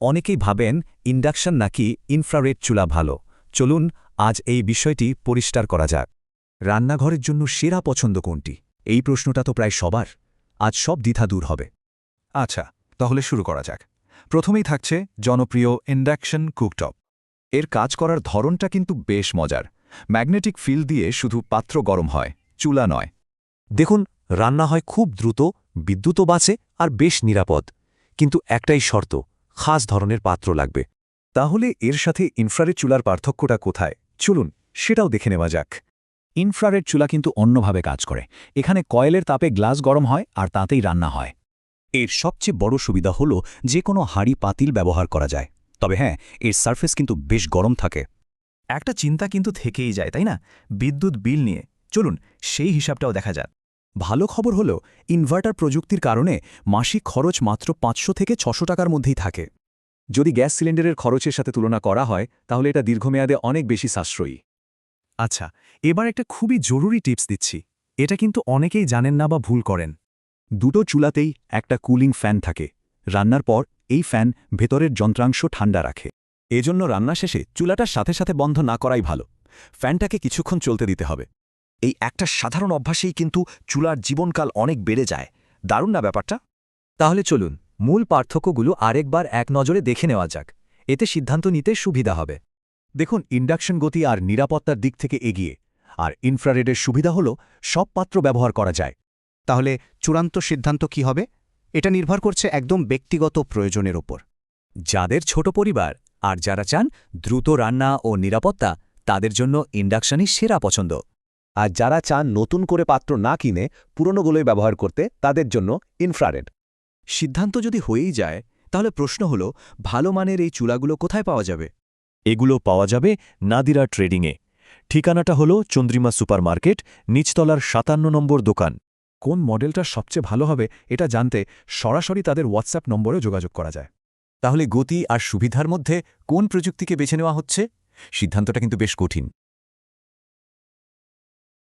অনেকেই ভাবেন ইন্ডাকশন নাকি ইনফ্রারেড চুলা ভালো। চলুন আজ এই বিষয়টি পরিষ্কার করা যাক। রান্নাঘরের জন্য সেরা পছন্দ কোনটি? এই প্রশ্নটা তো প্রায় সবার। আজ সব দ্বিধা দূর হবে। আচ্ছা, তাহলে শুরু করা যাক। প্রথমেই থাকছে জনপ্রিয় ইন্ডাকশন কুকটপ। এর কাজ করার ধরনটা কিন্তু বেশ মজার। ম্যাগনেটিক ফিল্ড দিয়ে শুধু পাত্র গরম হয়, চুলা নয়। দেখুন, রান্না হয় খুব দ্রুত, বিদ্যুৎও বাঁচে আর বেশ নিরাপদ। কিন্তু একটাই শর্ত, খাস ধরনের পাত্র লাগবে। তাহলে এর সাথে ইনফ্রারেড চুলার পার্থক্যটা কোথায়? চলুন সেটাও দেখে নেওয়া যাক। ইনফ্রারেড চুলা কিন্তু অন্যভাবে কাজ করে। এখানে কয়েলের তাপে গ্লাস গরম হয় আর তাতেই রান্না হয়। এর সবচেয়ে বড় সুবিধা হলো যে কোনো হাঁড়ি পাতিল ব্যবহার করা যায়। তবে হ্যাঁ, এর সারফেস কিন্তু বেশ গরম থাকে। একটা চিন্তা কিন্তু থেকেই যায়, তাই না? বিদ্যুৎ বিল নিয়ে। চলুন সেই হিসাবটাও দেখা যাক। ভালো খবর হলো ইনভার্টার প্রযুক্তির কারণে মাসিক খরচ মাত্র 500 থেকে 600 টাকার মধ্যেই থাকে। যদি গ্যাস সিলিন্ডারের খরচের সাথে তুলনা করা হয় তাহলে এটা দীর্ঘমেয়াদে অনেক বেশি সাশ্রয়ী। আচ্ছা, এবার একটা খুবই জরুরি টিপস দিচ্ছি। এটা কিন্তু অনেকেই জানেন না বা ভুল করেন। দুটো চুলাতেই একটা কুলিং ফ্যান থাকে। রান্নার পর এই ফ্যান ভেতরের যন্ত্রাংশ ঠান্ডা রাখে। এজন্য রান্না শেষে চুলাটার সাথে সাথে বন্ধ না করাই ভালো। ফ্যানটাকে কিছুক্ষণ চলতে দিতে হবে। এই একটা সাধারণ অভ্যাসেই কিন্তু চুলার জীবনকাল অনেক বেড়ে যায়। দারুণ না ব্যাপারটা? তাহলে চলুন মূল পার্থক্যগুলো আরেকবার এক নজরে দেখে নেওয়া যাক। এতে সিদ্ধান্ত নিতে সুবিধা হবে। দেখুন, ইন্ডাকশন গতি আর নিরাপত্তার দিক থেকে এগিয়ে, আর ইনফ্রারেডের সুবিধা হল সব পাত্র ব্যবহার করা যায়। তাহলে চূড়ান্ত সিদ্ধান্ত কি হবে? এটা নির্ভর করছে একদম ব্যক্তিগত প্রয়োজনের ওপর। যাদের ছোট পরিবার আর যারা চান দ্রুত রান্না ও নিরাপত্তা, তাদের জন্য ইন্ডাকশনই সেরা পছন্দ। আর যারা চান নতুন করে পাত্র না কিনে পুরনোগুলোই ব্যবহার করতে, তাদের জন্য ইনফ্রারেড। সিদ্ধান্ত যদি হয়েই যায়, তাহলে প্রশ্ন হল ভালো মানের এই চুলাগুলো কোথায় পাওয়া যাবে? এগুলো পাওয়া যাবে নাদিরা ট্রেডিংয়ে। ঠিকানাটা হল চন্দ্রিমা সুপারমার্কেট, নিচতলার 57 নম্বর দোকান। কোন মডেলটা সবচেয়ে ভালো হবে এটা জানতে সরাসরি তাদের হোয়াটসঅ্যাপ নম্বরে যোগাযোগ করা যায়। তাহলে গতি আর সুবিধার মধ্যে কোন প্রযুক্তিকে বেছে নেওয়া হচ্ছে? সিদ্ধান্তটা কিন্তু বেশ কঠিন।